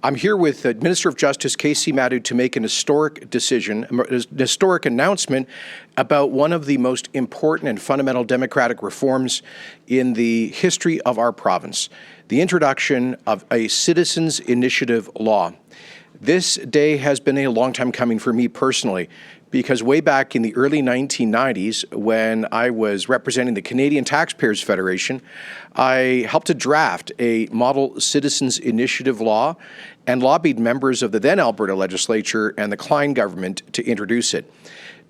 I'm here with Minister of Justice Kaycee Madu to make an historic decision, an historic announcement about one of the most important and fundamental democratic reforms in the history of our province, the introduction of a citizens' initiative law. This day has been a long time coming for me personally, because way back in the early 1990s, when I was representing the Canadian Taxpayers Federation, I helped to draft a model citizens initiative law and lobbied members of the then Alberta legislature and the Klein government to introduce it.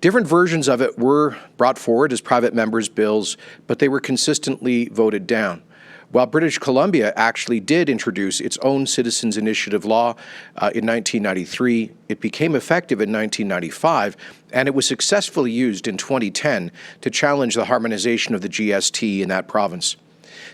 Different versions of it were brought forward as private members' bills, but they were consistently voted down. While British Columbia actually did introduce its own citizens initiative law in 1993, it became effective in 1995, and it was successfully used in 2010 to challenge the harmonization of the GST in that province.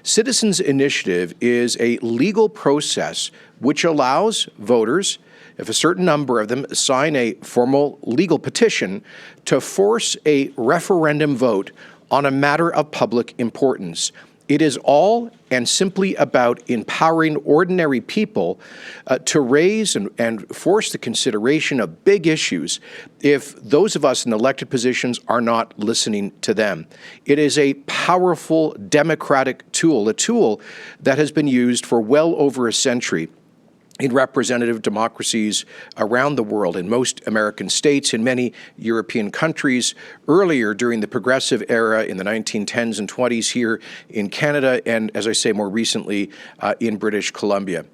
Citizens Initiative is a legal process which allows voters, if a certain number of them sign a formal legal petition, to force a referendum vote on a matter of public importance. It is all and simply about empowering ordinary people to raise and force the consideration of big issues if those of us in elected positions are not listening to them. It is a powerful democratic tool, a tool that has been used for well over a century in representative democracies around the world, in most American states, in many European countries, earlier during the progressive era in the 1910s and 20s here in Canada, and as I say, more recently in British Columbia.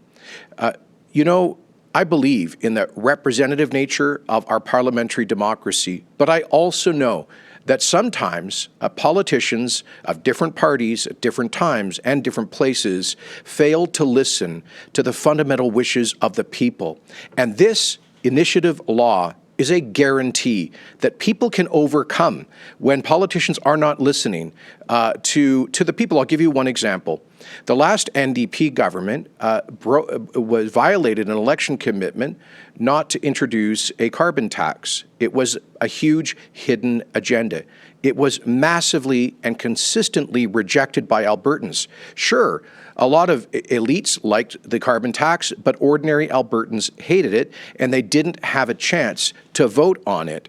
I believe in the representative nature of our parliamentary democracy, but I also know that sometimes politicians of different parties at different times and different places fail to listen to the fundamental wishes of the people. And this initiative law is a guarantee that people can overcome when politicians are not listening to the people. I'll give you one example. The last NDP government violated an election commitment not to introduce a carbon tax. It was a huge hidden agenda. It was massively and consistently rejected by Albertans. Sure, a lot of elites liked the carbon tax, but ordinary Albertans hated it, and they didn't have a chance to vote on it.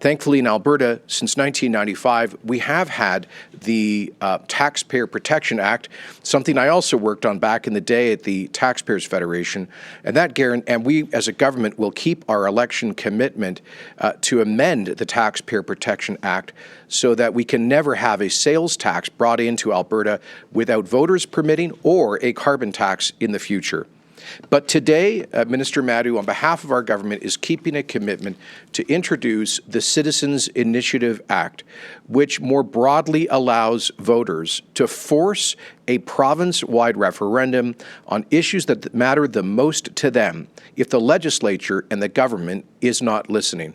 Thankfully, in Alberta, since 1995, we have had the Taxpayer Protection Act, something I also worked on back in the day at the Taxpayers Federation, and we, as a government, will keep our election commitment to amend the Taxpayer Protection Act so that we can never have a sales tax brought into Alberta without voters permitting or a carbon tax in the future. But today, Minister Madu, on behalf of our government, is keeping a commitment to introduce the Citizens Initiative Act, which more broadly allows voters to force a province-wide referendum on issues that matter the most to them if the legislature and the government is not listening.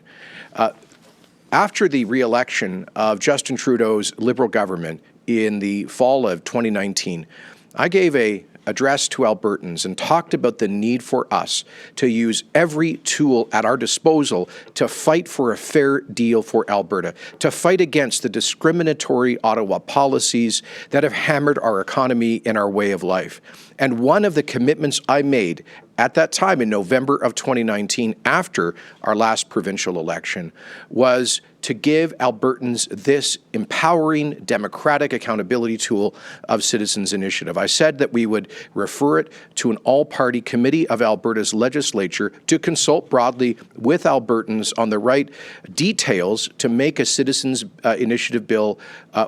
After the re-election of Justin Trudeau's Liberal government in the fall of 2019, I gave an address to Albertans and talked about the need for us to use every tool at our disposal to fight for a fair deal for Alberta, to fight against the discriminatory Ottawa policies that have hammered our economy and our way of life. And one of the commitments I made at that time in November of 2019, after our last provincial election, was to give Albertans this empowering democratic accountability tool of Citizens Initiative. I said that we would refer it to an all-party committee of Alberta's legislature to consult broadly with Albertans on the right details to make a Citizens Initiative bill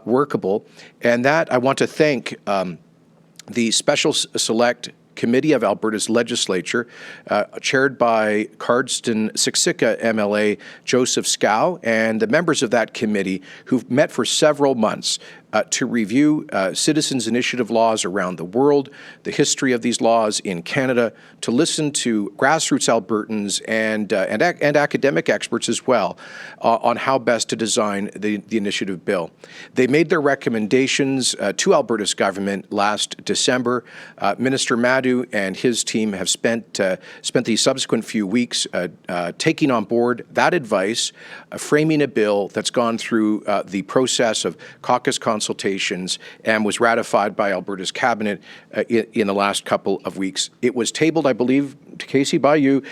workable. And that I want to thank the Special Select Committee of Alberta's legislature, chaired by Cardston-Siksika MLA Joseph Scow, and the members of that committee who've met for several months to review citizens' initiative laws around the world, the history of these laws in Canada, to listen to grassroots Albertans and academic experts as well on how best to design the initiative bill. They made their recommendations to Alberta's government last December. Minister Madu and his team have spent the subsequent few weeks taking on board that advice, framing a bill that's gone through the process of caucus consultations and was ratified by Alberta's cabinet in the last couple of weeks. It was tabled, I believe, Casey, by you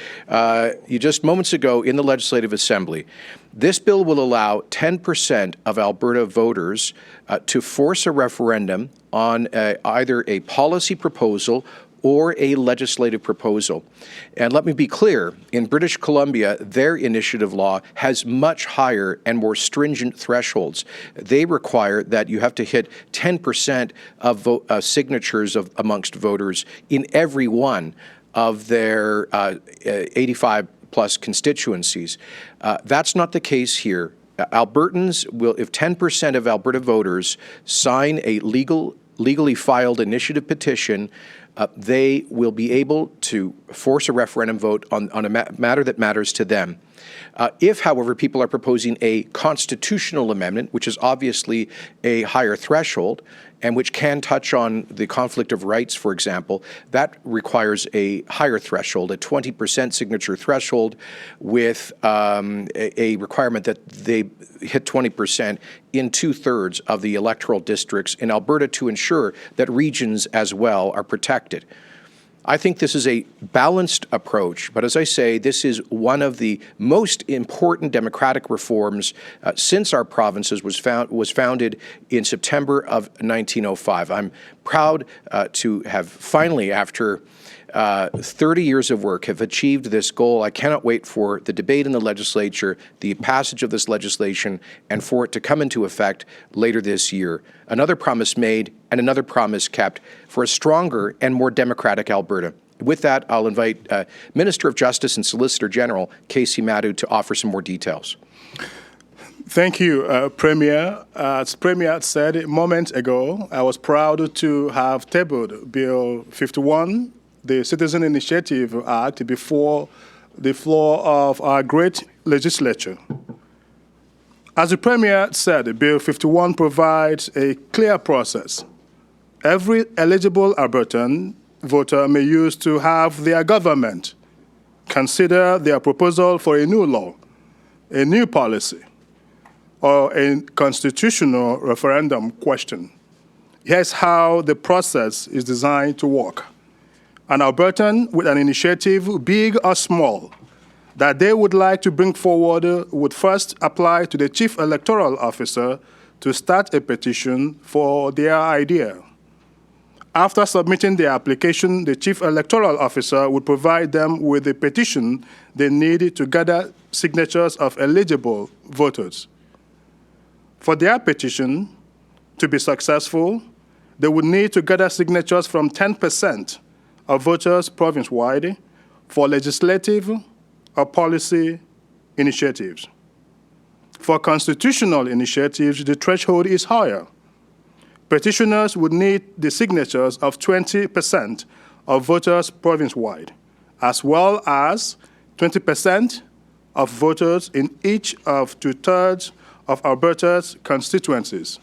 just moments ago in the Legislative Assembly. This bill will allow 10% of Alberta voters to force a referendum on either a policy proposal or a legislative proposal. And let me be clear, in British Columbia, their initiative law has much higher and more stringent thresholds. They require that you have to hit 10% of signatures amongst voters in every one of their 85 plus constituencies. That's not the case here. Albertans will, if 10% of Alberta voters sign a legally filed initiative petition, they will be able to force a referendum vote on a matter that matters to them. If, however, people are proposing a constitutional amendment, which is obviously a higher threshold, and which can touch on the conflict of rights, for example, that requires a higher threshold, a 20% signature threshold with a requirement that they hit 20% in 2/3 of the electoral districts in Alberta to ensure that regions as well are protected. I think this is a balanced approach, but as I say, this is one of the most important democratic reforms since our provinces was founded in September of 1905. I'm proud to have finally, after 30 years of work, have achieved this goal. I cannot wait for the debate in the legislature, the passage of this legislation, and for it to come into effect later this year. Another promise made and another promise kept for a stronger and more democratic Alberta. With that, I'll invite Minister of Justice and Solicitor General Casey Madhu to offer some more details. Thank you, Premier. As Premier said a moment ago, I was proud to have tabled Bill 51, the Citizen Initiative Act, before the floor of our great legislature. As the Premier said, Bill 51 provides a clear process every eligible Albertan voter may use to have their government consider their proposal for a new law, a new policy, or a constitutional referendum question. Here's how the process is designed to work. An Albertan with an initiative, big or small, that they would like to bring forward would first apply to the Chief Electoral Officer to start a petition for their idea. After submitting their application, the Chief Electoral Officer would provide them with the petition they need to gather signatures of eligible voters. For their petition to be successful, they would need to gather signatures from 10% of voters province-wide for legislative or policy initiatives. For constitutional initiatives, the threshold is higher. Petitioners would need the signatures of 20% of voters province-wide, as well as 20% of voters in each of 2/3 of Alberta's constituencies.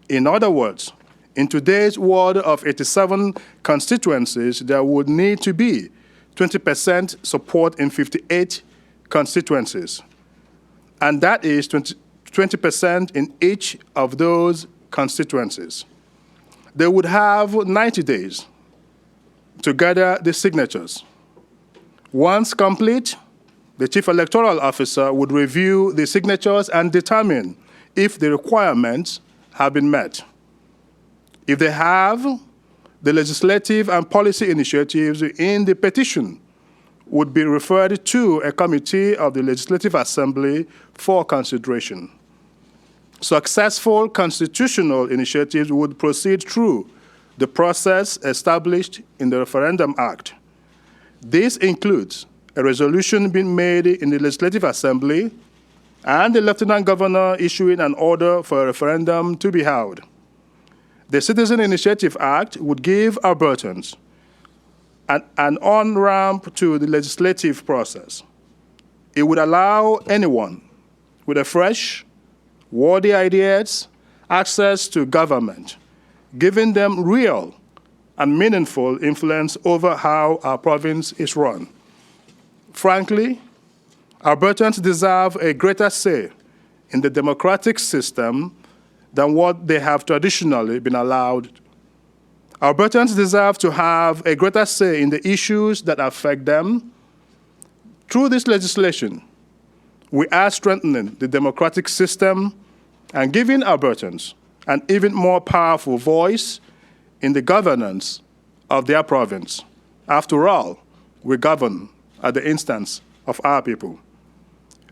In other words, in today's world of 87 constituencies, there would need to be 20% support in 58 constituencies, and that is 20% in each of those constituencies. They would have 90 days to gather the signatures. Once complete, the Chief Electoral Officer would review the signatures and determine if the requirements have been met. If they have, the legislative and policy initiatives in the petition would be referred to a committee of the Legislative Assembly for consideration. Successful constitutional initiatives would proceed through the process established in the Referendum Act. This includes a resolution being made in the Legislative Assembly and the Lieutenant Governor issuing an order for a referendum to be held. The Citizen Initiative Act would give Albertans an on-ramp to the legislative process. It would allow anyone with a fresh, worthy ideas access to government, giving them real and meaningful influence over how our province is run. Frankly, Albertans deserve a greater say in the democratic system than what they have traditionally been allowed. Albertans deserve to have a greater say in the issues that affect them. Through this legislation, we are strengthening the democratic system and giving Albertans an even more powerful voice in the governance of their province. After all, we govern at the instance of our people.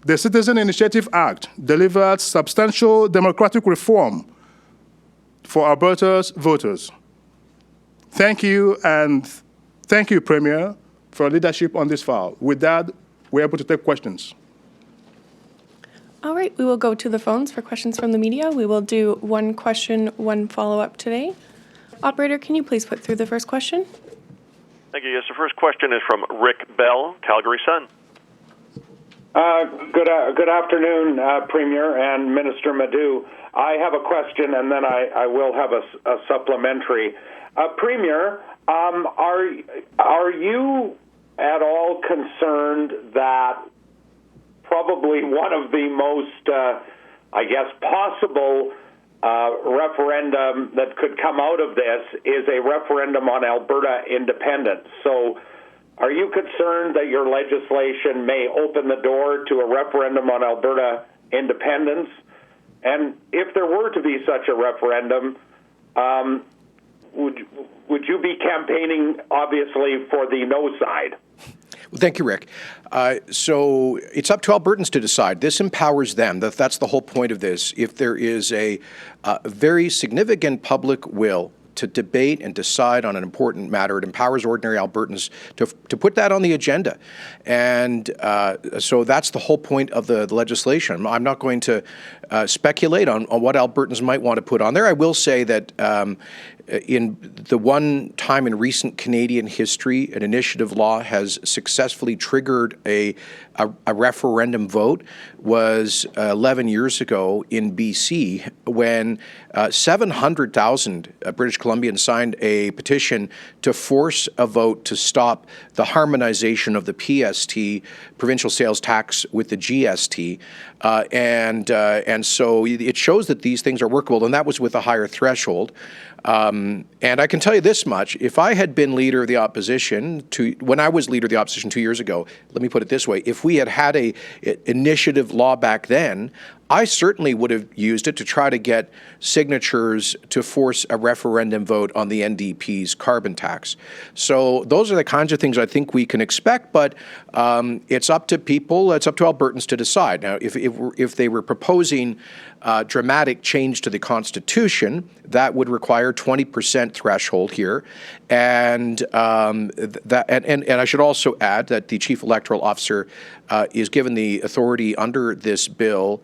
The Citizen Initiative Act delivered substantial democratic reform for Alberta's voters. Thank you, and thank you, Premier, for leadership on this file. With that, we're able to take questions. All right, we will go to the phones for questions from the media. We will do one question, one follow-up today. Operator, can you please put through the first question? Thank you. Yes, the first question is from Rick Bell, Calgary Sun. Good afternoon, Premier and Minister Madhu. I have a question, and then I will have a supplementary. Premier, are you at all concerned that probably one of the most, possible referendum that could come out of this is a referendum on Alberta independence? So are you concerned that your legislation may open the door to a referendum on Alberta independence? And if there were to be such a referendum, would you be campaigning, obviously, for the no side? Well, thank you, Rick. So it's up to Albertans to decide. This empowers them. That's the whole point of this. If there is a very significant public will to debate and decide on an important matter, it empowers ordinary Albertans to put that on the agenda. And so that's the whole point of the legislation. I'm not going to speculate on what Albertans might want to put on there. I will say that in the one time in recent Canadian history, an initiative law has successfully triggered a referendum vote was 11 years ago in BC when 700,000 British Columbians signed a petition to force a vote to stop the harmonization of the PST, provincial sales tax, with the GST. And so it shows that these things are workable, and that was with a higher threshold. And I can tell you this much: if I had been leader of the opposition when I was leader of the opposition 2 years ago, let me put it this way: if we had had a initiative law back then, I certainly would have used it to try to get signatures to force a referendum vote on the NDP's carbon tax. So those are the kinds of things I think we can expect, but it's up to people, it's up to Albertans to decide. Now, if they were proposing dramatic change to the Constitution, that would require 20% threshold here. And I should also add that the Chief Electoral Officer is given the authority under this bill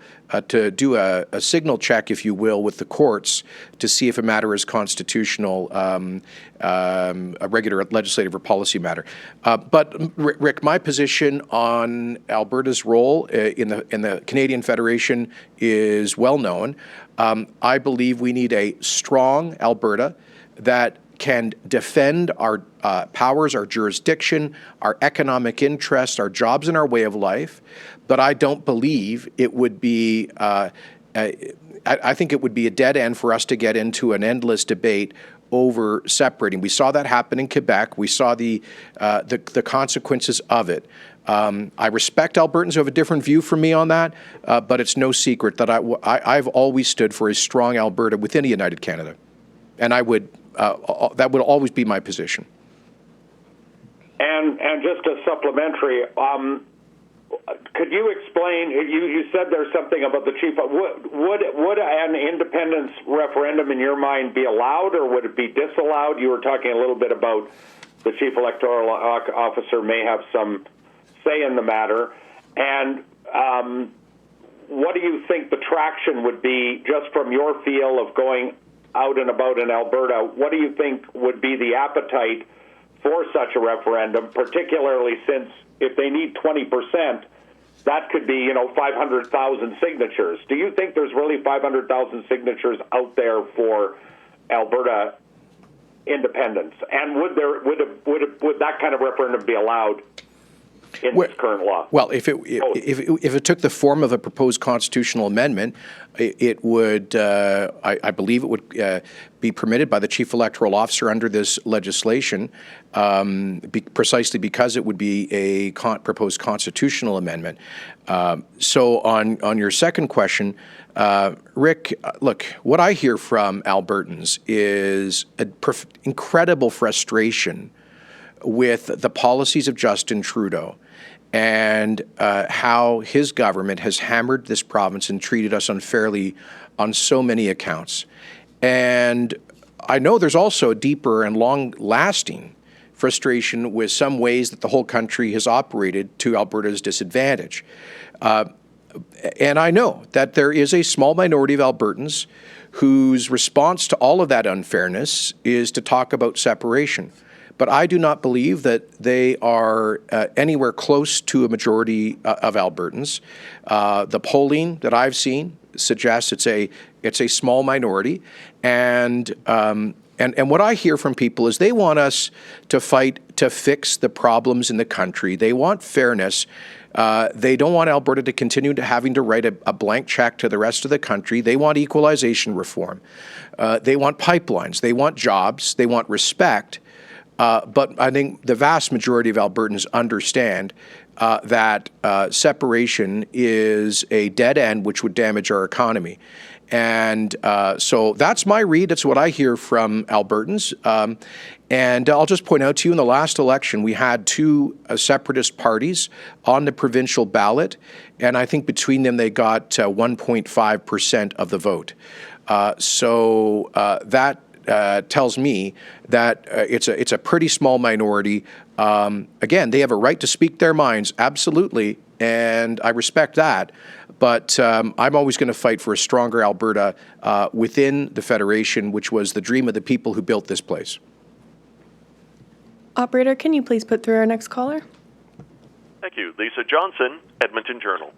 to do a signal check, if you will, with the courts to see if a matter is constitutional, a regular legislative or policy matter. But Rick, my position on Alberta's role in the Canadian Federation is well known. I believe we need a strong Alberta that can defend our powers, our jurisdiction, our economic interests, our jobs, and our way of life. But I don't believe it would be, I think it would be a dead end for us to get into an endless debate over separating. We saw that happen in Quebec. We saw the consequences of it. I respect Albertans who have a different view from me on that, but it's no secret that I've always stood for a strong Alberta within a united Canada. And I would, that would always be my position. And just a supplementary, could you explain, you said there's something about the chief, would an independence referendum in your mind be allowed, or would it be disallowed? You were talking a little bit about the chief electoral officer may have some say in the matter. And what do you think the traction would be, just from your feel of going out and about in Alberta? What do you think would be the appetite for such a referendum, particularly since if they need 20%, that could be, 500,000 signatures. Do you think there's really 500,000 signatures out there for Alberta independence? And would that kind of referendum be allowed? in this current law? Well, if it took the form of a proposed constitutional amendment, it would, I believe it would be permitted by the Chief Electoral Officer under this legislation, precisely because it would be a proposed constitutional amendment. So on your second question, Rick, look, what I hear from Albertans is incredible frustration with the policies of Justin Trudeau and how his government has hammered this province and treated us unfairly on so many accounts. And I know there's also a deeper and long-lasting frustration with some ways that the whole country has operated to Alberta's disadvantage. And I know that there is a small minority of Albertans whose response to all of that unfairness is to talk about separation. But I do not believe that they are anywhere close to a majority of Albertans. The polling that I've seen suggests it's a small minority, and what I hear from people is they want us to fight to fix the problems in the country. They want fairness. They don't want Alberta to continue having to write a blank check to the rest of the country. They want equalization reform. They want pipelines. They want jobs. They want respect. But I think the vast majority of Albertans understand that separation is a dead end which would damage our economy. And so that's my read. That's what I hear from Albertans. And I'll just point out to you, in the last election, we had two separatist parties on the provincial ballot, and I think between them they got 1.5% of the vote. So that tells me that it's a pretty small minority. Again, they have a right to speak their minds, absolutely, and I respect that. But I'm always going to fight for a stronger Alberta within the Federation, which was the dream of the people who built this place. Operator, can you please put through our next caller? Thank you. Lisa Johnson, Edmonton Journal.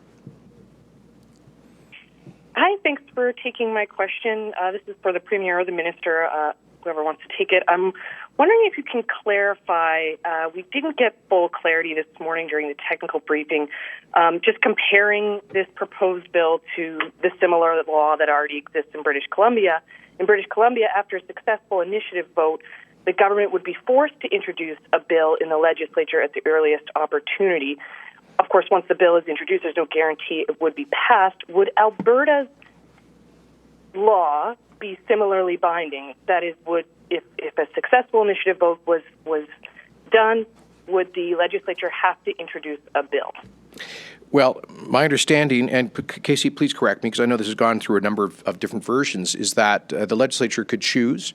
Hi, thanks for taking my question. This is for the Premier or the Minister, whoever wants to take it. I'm wondering if you can clarify, we didn't get full clarity this morning during the technical briefing, just comparing this proposed bill to the similar law that already exists in British Columbia. In British Columbia, after a successful initiative vote, the government would be forced to introduce a bill in the legislature at the earliest opportunity. Of course, once the bill is introduced, there's no guarantee it would be passed. Would Alberta's law be similarly binding? That is, if a successful initiative vote was done, would the legislature have to introduce a bill? Well, my understanding, and Casey, please correct me, because I know this has gone through a number of different versions, is that the legislature could choose.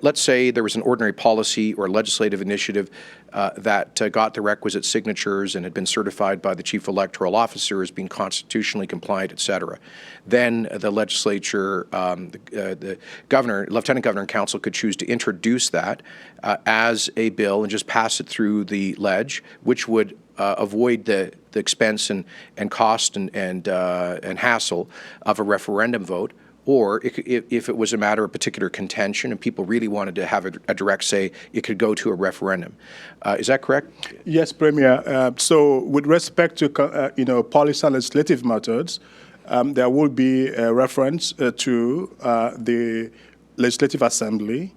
Let's say there was an ordinary policy or legislative initiative that got the requisite signatures and had been certified by the Chief Electoral Officer as being constitutionally compliant, et cetera. Then the legislature, the governor, lieutenant governor and council could choose to introduce that as a bill and just pass it through the ledge, which would avoid the expense and cost and hassle of a referendum vote. Or if it was a matter of particular contention and people really wanted to have a direct say, it could go to a referendum. Is that correct? Yes, Premier. So with respect to policy and legislative methods, there will be a reference to the Legislative Assembly.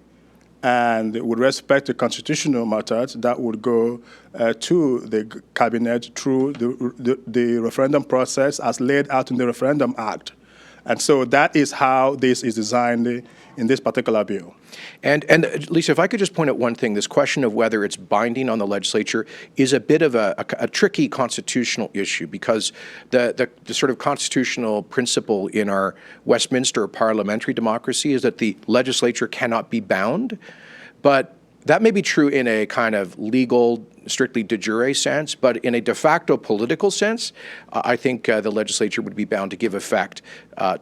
And with respect to constitutional matters, that would go to the Cabinet through the referendum process as laid out in the Referendum Act. And so that is how this is designed in this particular bill. And Lisa, if I could just point out one thing, this question of whether it's binding on the legislature is a bit of a tricky constitutional issue, because the sort of constitutional principle in our Westminster parliamentary democracy is that the legislature cannot be bound. But that may be true in a kind of legal, strictly de jure sense, but in a de facto political sense, I think the legislature would be bound to give effect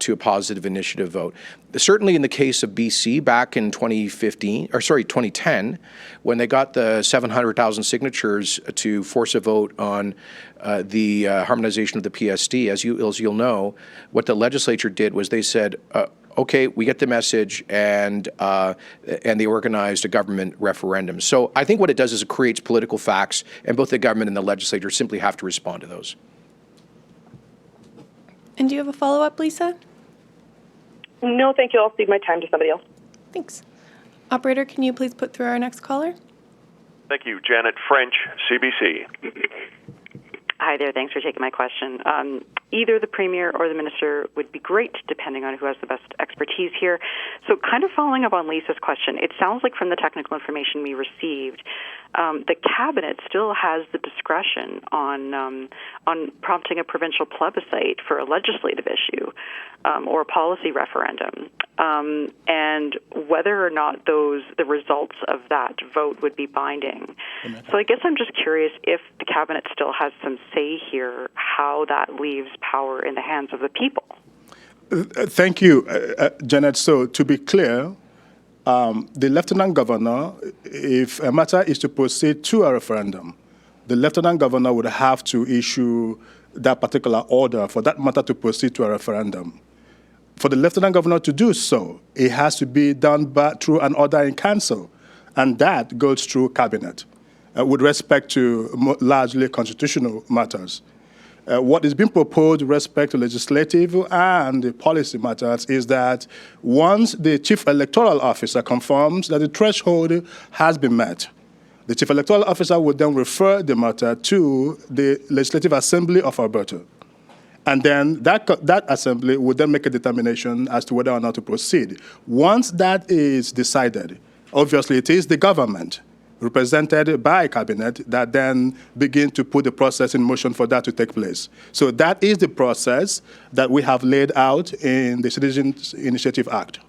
to a positive initiative vote. Certainly in the case of BC back in 2010, when they got the 700,000 signatures to force a vote on the harmonization of the PSD, as you'll know, what the legislature did was they said, okay, we get the message, and they organized a government referendum. So I think what it does is it creates political facts, and both the government and the legislature simply have to respond to those. And do you have a follow-up, Lisa? No, thank you. I'll cede my time to somebody else. Thanks. Operator, can you please put through our next caller? Thank you. Janet French, CBC. Hi there. Thanks for taking my question. Either the Premier or the Minister would be great, depending on who has the best expertise here. So kind of following up on Lisa's question, it sounds like from the technical information we received, the Cabinet still has the discretion on prompting a provincial plebiscite for a legislative issue or a policy referendum, and whether or not the results of that vote would be binding. So I guess I'm just curious if the Cabinet still has some say here, how that leaves power in the hands of the people. Thank you, Janet. So to be clear, the Lieutenant Governor, if a matter is to proceed to a referendum, the Lieutenant Governor would have to issue that particular order for that matter to proceed to a referendum. For the Lieutenant Governor to do so, it has to be done through an order in council, and that goes through Cabinet with respect to largely constitutional matters. What is being proposed with respect to legislative and policy matters is that once the Chief Electoral Officer confirms that the threshold has been met, the Chief Electoral Officer would then refer the matter to the Legislative Assembly of Alberta. And then that assembly would then make a determination as to whether or not to proceed. Once that is decided, obviously it is the government represented by Cabinet that then begin to put the process in motion for that to take place. So that is the process that we have laid out in the Citizens Initiative Act.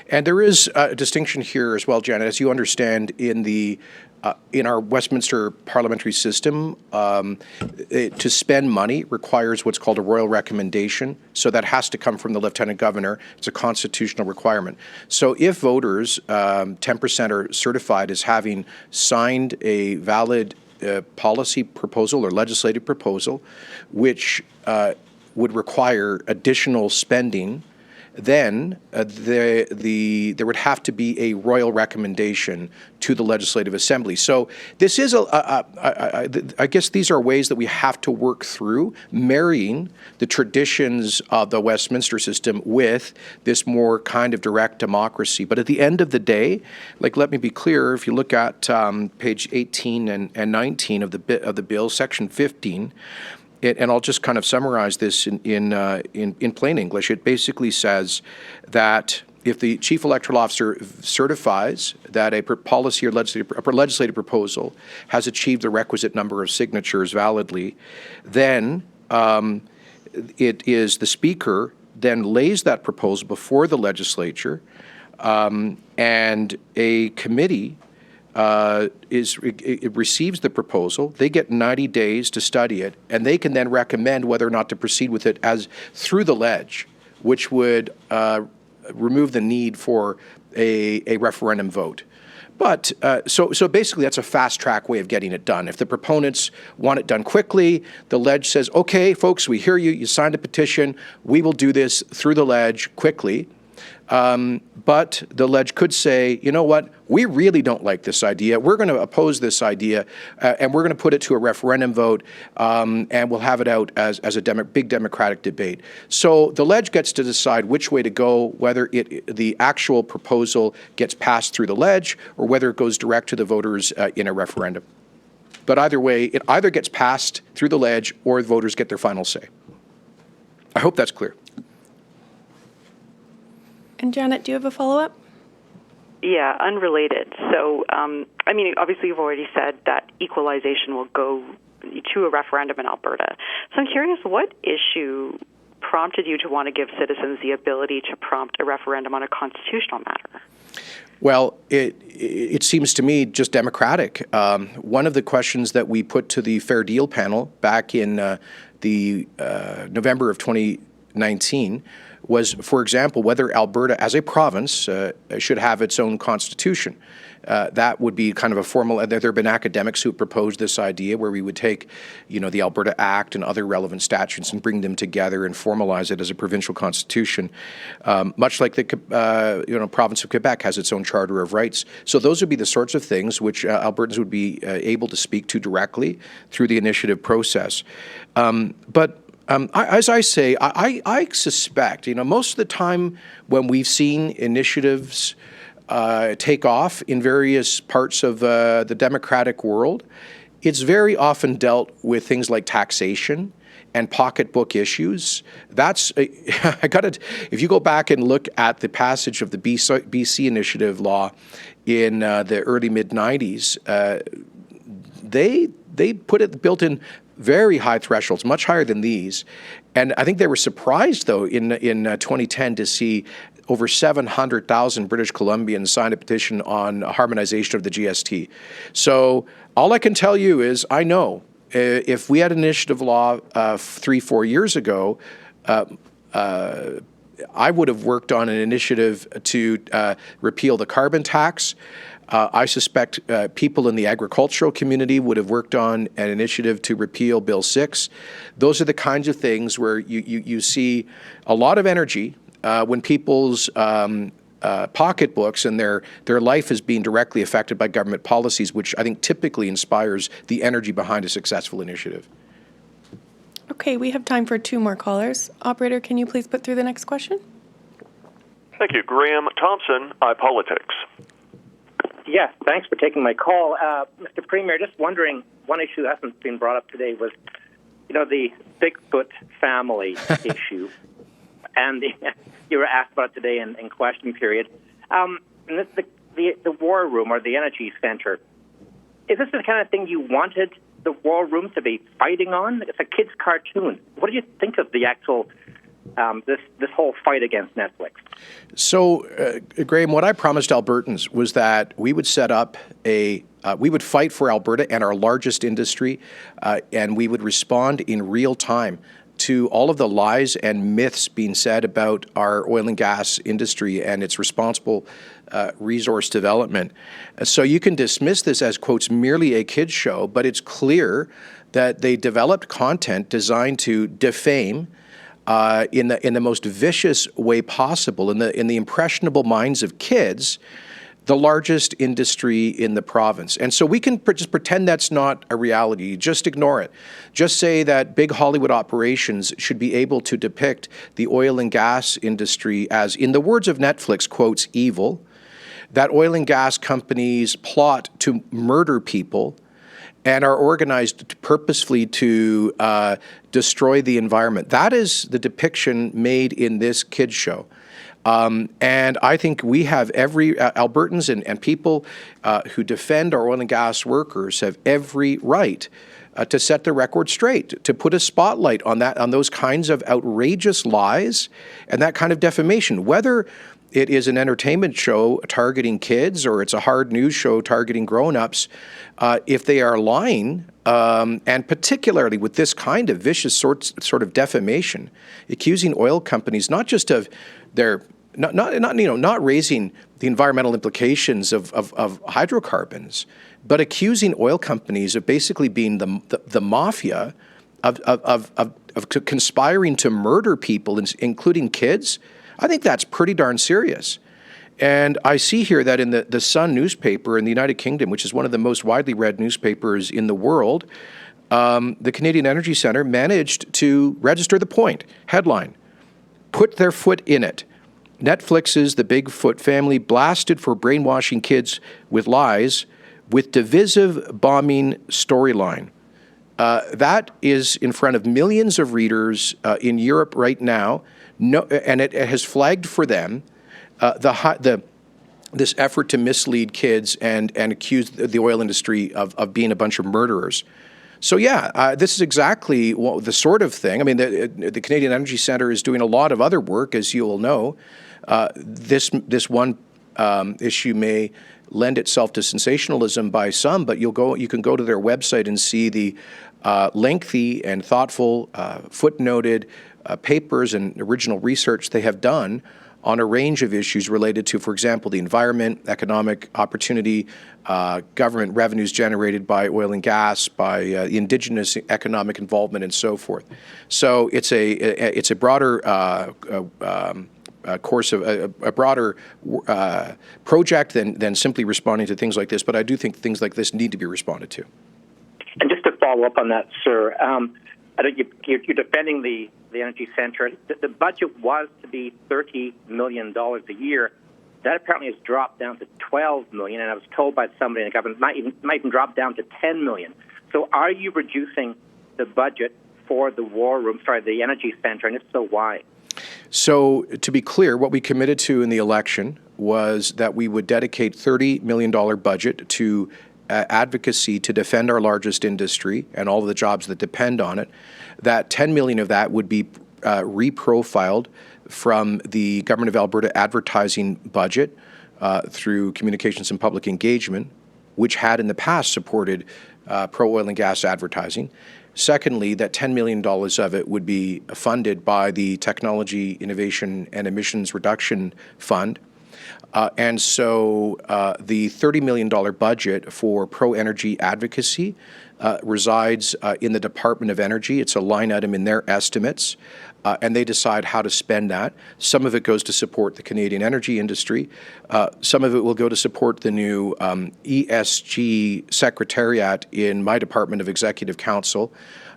And there is a distinction here as well, Janet, as you understand, in our Westminster parliamentary system, to spend money requires what's called a royal recommendation. So that has to come from the Lieutenant Governor. It's a constitutional requirement. So if voters, 10% are certified as having signed a valid policy proposal or legislative proposal, which would require additional spending, then there would have to be a royal recommendation to the Legislative Assembly. So this is, I guess these are ways that we have to work through, marrying the traditions of the Westminster system with this more kind of direct democracy. But at the end of the day, let me be clear, if you look at page 18 and 19 of the bill, section 15, and I'll just kind of summarize this in plain English. It basically says that if the Chief Electoral Officer certifies that a policy or legislative proposal has achieved the requisite number of signatures validly, then it is the Speaker then lays that proposal before the legislature, and a committee it receives the proposal. They get 90 days to study it, and they can then recommend whether or not to proceed with it as through the ledge, which would remove the need for a referendum vote. But so basically, that's a fast-track way of getting it done. If the proponents want it done quickly, the ledge says, "Okay, folks, we hear you. You signed a petition. We will do this through the ledge quickly." But the ledge could say, you know what, we really don't like this idea. We're going to oppose this idea, and we're going to put it to a referendum vote, and we'll have it out as a big democratic debate. So the ledge gets to decide which way to go, whether the actual proposal gets passed through the ledge or whether it goes direct to the voters in a referendum. But either way, it either gets passed through the ledge or the voters get their final say. I hope that's clear. And Janet, do you have a follow-up? Yeah, unrelated. So, obviously you've already said that equalization will go to a referendum in Alberta. So I'm curious, what issue prompted you to want to give citizens the ability to prompt a referendum on a constitutional matter? Well, it seems to me just democratic. One of the questions that we put to the Fair Deal panel back in the November of 2019 was, for example, whether Alberta as a province should have its own constitution. That would be kind of a formal. There have been academics who proposed this idea where we would take, the Alberta Act and other relevant statutes and bring them together and formalize it as a provincial constitution, much like the province of Quebec has its own Charter of Rights. So those would be the sorts of things which Albertans would be able to speak to directly through the initiative process. As I say, I suspect, most of the time when we've seen initiatives take off in various parts of the democratic world, it's very often dealt with things like taxation and pocketbook issues. That's if you go back and look at the passage of the BC initiative law in the early mid-90s, they built in very high thresholds, much higher than these. And I think they were surprised, though, in 2010 to see over 700,000 British Columbians sign a petition on harmonization of the GST. So all I can tell you is I know if we had an initiative law 3-4 years ago, I would have worked on an initiative to repeal the carbon tax. I suspect people in the agricultural community would have worked on an initiative to repeal Bill 6. Those are the kinds of things where you see a lot of energy when people's pocketbooks and their life is being directly affected by government policies, which I think typically inspires the energy behind a successful initiative. Okay, we have time for 2 more callers. Operator, can you please put through the next question? Thank you. Graham Thompson, iPolitics. Yes, thanks for taking my call. Mr. Premier, just wondering, one issue that hasn't been brought up today was, the Bigfoot family issue. And you were asked about it today in question period. And the War Room or the Energy Center, is this the kind of thing you wanted the War Room to be fighting on? It's a kid's cartoon. What do you think of the actual this whole fight against Netflix? So, Graham, what I promised Albertans was that we would set up we would fight for Alberta and our largest industry, and we would respond in real time to all of the lies and myths being said about our oil and gas industry and its responsible resource development. So you can dismiss this as, quotes, merely a kids show, but it's clear that they developed content designed to defame in the most vicious way possible, in the impressionable minds of kids, the largest industry in the province. And so we can just pretend that's not a reality. Just ignore it. Just say that big Hollywood operations should be able to depict the oil and gas industry as, in the words of Netflix, quotes, evil, that oil and gas companies plot to murder people and are organized purposefully to destroy the environment. That is the depiction made in this kids show. And I think we have every Albertans and people who defend our oil and gas workers have every right to set the record straight, to put a spotlight on those kinds of outrageous lies and that kind of defamation, whether it is an entertainment show targeting kids or it's a hard news show targeting grown-ups. If they are lying, and particularly with this kind of vicious sort of defamation, accusing oil companies not just of their not raising the environmental implications of hydrocarbons, but accusing oil companies of basically being the mafia of conspiring to murder people, including kids. I think that's pretty darn serious. And I see here that in the Sun newspaper in the United Kingdom, which is one of the most widely read newspapers in the world, the Canadian Energy Centre managed to register the point. Headline, put their foot in it. Netflix's The Bigfoot Family blasted for brainwashing kids with lies with divisive bombing storyline. That is in front of millions of readers in Europe right now, and it has flagged for them this effort to mislead kids and accuse the oil industry of being a bunch of murderers. So this is exactly the sort of thing. I mean, the Canadian Energy Centre is doing a lot of other work, as you will know. This one issue may lend itself to sensationalism by some, but you can go to their website and see the lengthy and thoughtful, footnoted papers and original research they have done on a range of issues related to, for example, the environment, economic opportunity, government revenues generated by oil and gas, by Indigenous economic involvement, and so forth. So it's a broader course of a broader project than simply responding to things like this. But I do think things like this need to be responded to. And just to follow up on that, sir, I think you're defending the Energy Centre. The budget was to be $30 million a year. That apparently has dropped down to $12 million, and I was told by somebody in the government might even drop down to $10 million. So are you reducing the budget for the the Energy Centre, and if so, why? So to be clear, what we committed to in the election was that we would dedicate $30 million budget to advocacy to defend our largest industry and all of the jobs that depend on it. That $10 million of that would be reprofiled from the Government of Alberta advertising budget through communications and public engagement, which had in the past supported pro-oil and gas advertising. Secondly, that $10 million of it would be funded by the Technology, Innovation and Emissions Reduction Fund. And so the $30 million budget for pro-energy advocacy resides in the Department of Energy. It's a line item in their estimates, and they decide how to spend that. Some of it goes to support the Canadian energy industry. Some of it will go to support the new ESG Secretariat in my Department of Executive Council,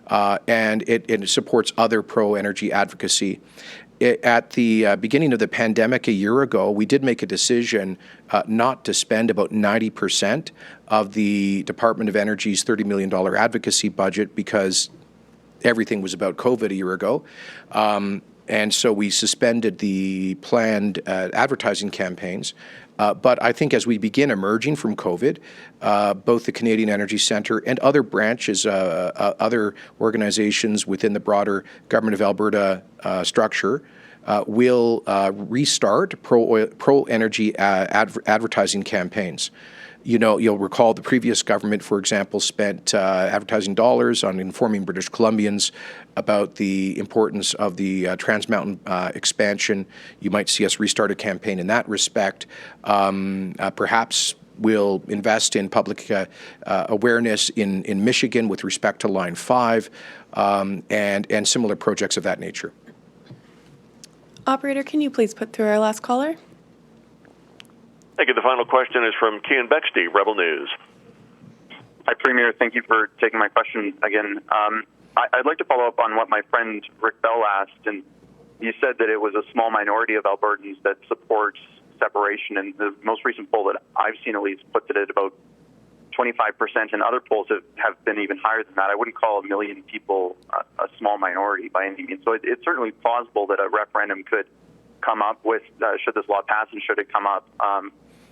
and it supports other pro-energy advocacy. At the beginning of the pandemic a year ago, we did make a decision not to spend about 90% of the Department of Energy's $30 million advocacy budget because everything was about COVID a year ago. And so we suspended the planned advertising campaigns. But I think as we begin emerging from COVID, both the Canadian Energy Centre and other branches, other organizations within the broader Government of Alberta structure will restart pro-energy advertising campaigns. You know, you'll recall the previous government, for example, spent advertising dollars on informing British Columbians about the importance of the Trans Mountain expansion. You might see us restart a campaign in that respect. Perhaps we'll invest in public awareness in Michigan with respect to Line 5 and similar projects of that nature. Operator, can you please put through our last caller? Thank you. The final question is from Cian Bexley, Rebel News. Hi, Premier. Thank you for taking my question again. I'd like to follow up on what my friend Rick Bell asked, and you said that it was a small minority of Albertans that supports separation, and the most recent poll that I've seen at least puts it at about 25%, and other polls have been even higher than that. I wouldn't call 1 million people a small minority by any means. So it's certainly plausible that a referendum could come up with, should this law pass and should it come up.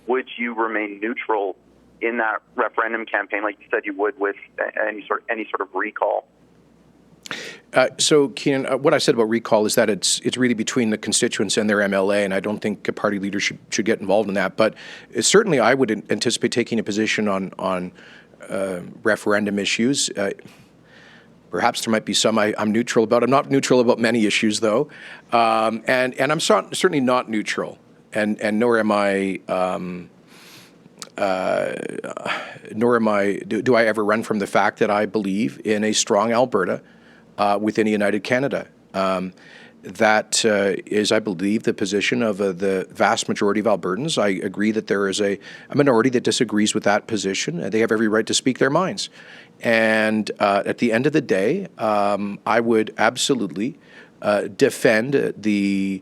Would you remain neutral in that referendum campaign, like you said you would with any sort of recall? So, Cian, what I said about recall is that it's really between the constituents and their MLA, and I don't think a party leader should get involved in that. But certainly I would anticipate taking a position on referendum issues. Perhaps there might be some I'm neutral about. I'm not neutral about many issues, though. And I'm certainly not neutral, and nor am I... do I ever run from the fact that I believe in a strong Alberta within a united Canada. That is, I believe, the position of the vast majority of Albertans. I agree that there is a minority that disagrees with that position. They have every right to speak their minds. And at the end of the day, I would absolutely defend the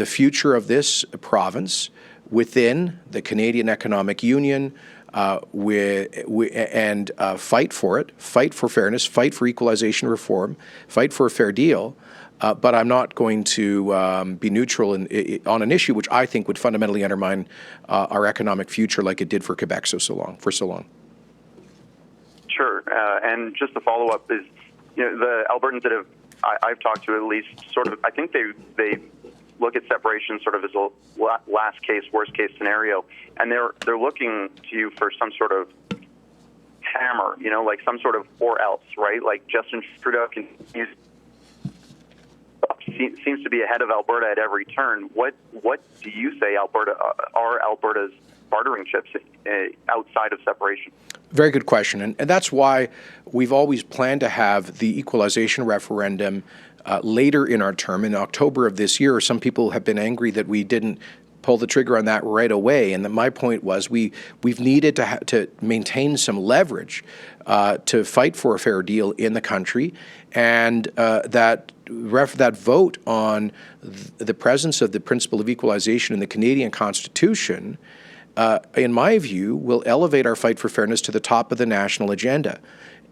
future of this province within the Canadian Economic Union, and fight for it, fight for fairness, fight for equalization reform, fight for a fair deal. But I'm not going to be neutral on an issue which I think would fundamentally undermine our economic future, like it did for Quebec for so long. Sure, and just to follow up is, the Albertans that I've talked to, at least, sort of, I think they look at separation sort of as a last case, worst case scenario, and they're looking to you for some sort of hammer, like some sort of or else, right? Like Justin Trudeau can use seems to be ahead of Alberta at every turn. What do you say are Alberta's bartering chips outside of separation? Very good question. And that's why we've always planned to have the equalization referendum later in our term, in October of this year. Some people have been angry that we didn't pull the trigger on that right away. And my point was we've needed to maintain some leverage to fight for a fair deal in the country. And that vote on the presence of the principle of equalization in the Canadian Constitution, in my view, will elevate our fight for fairness to the top of the national agenda.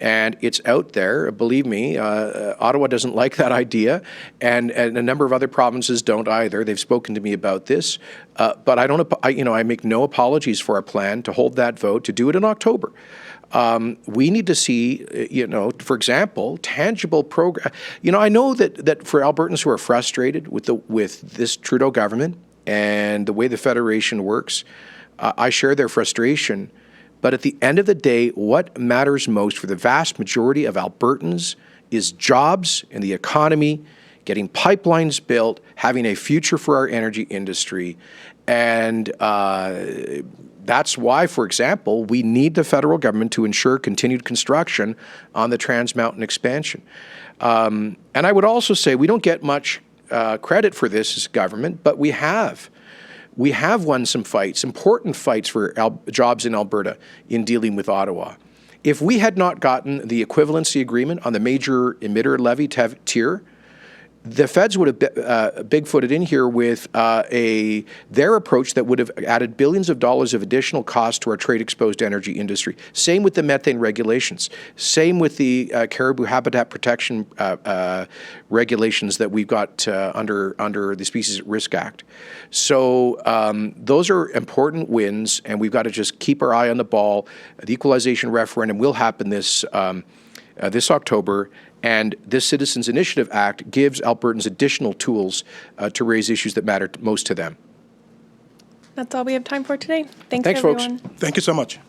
And it's out there. Believe me, Ottawa doesn't like that idea, and a number of other provinces don't either. They've spoken to me about this, but I make no apologies for our plan to hold that vote, to do it in October. We need to see, for example, tangible progress. I know that for Albertans who are frustrated with this Trudeau government and the way the Federation works, I share their frustration. But at the end of the day, what matters most for the vast majority of Albertans is jobs in the economy, getting pipelines built, having a future for our energy industry. And that's why, for example, we need the federal government to ensure continued construction on the Trans Mountain expansion. And I would also say we don't get much credit for this as government, but we have. We have won some fights, important fights for jobs in Alberta in dealing with Ottawa. If we had not gotten the equivalency agreement on the major emitter levy tier, the feds would have bigfooted in here with their approach that would have added billions of dollars of additional cost to our trade-exposed energy industry. Same with the methane regulations. Same with the caribou habitat protection regulations that we've got under the Species at Risk Act. So those are important wins, and we've got to just keep our eye on the ball. The equalization referendum will happen this October. And this Citizens Initiative Act gives Albertans additional tools to raise issues that matter most to them. That's all we have time for today. Thanks folks. everyone. Thank you so much.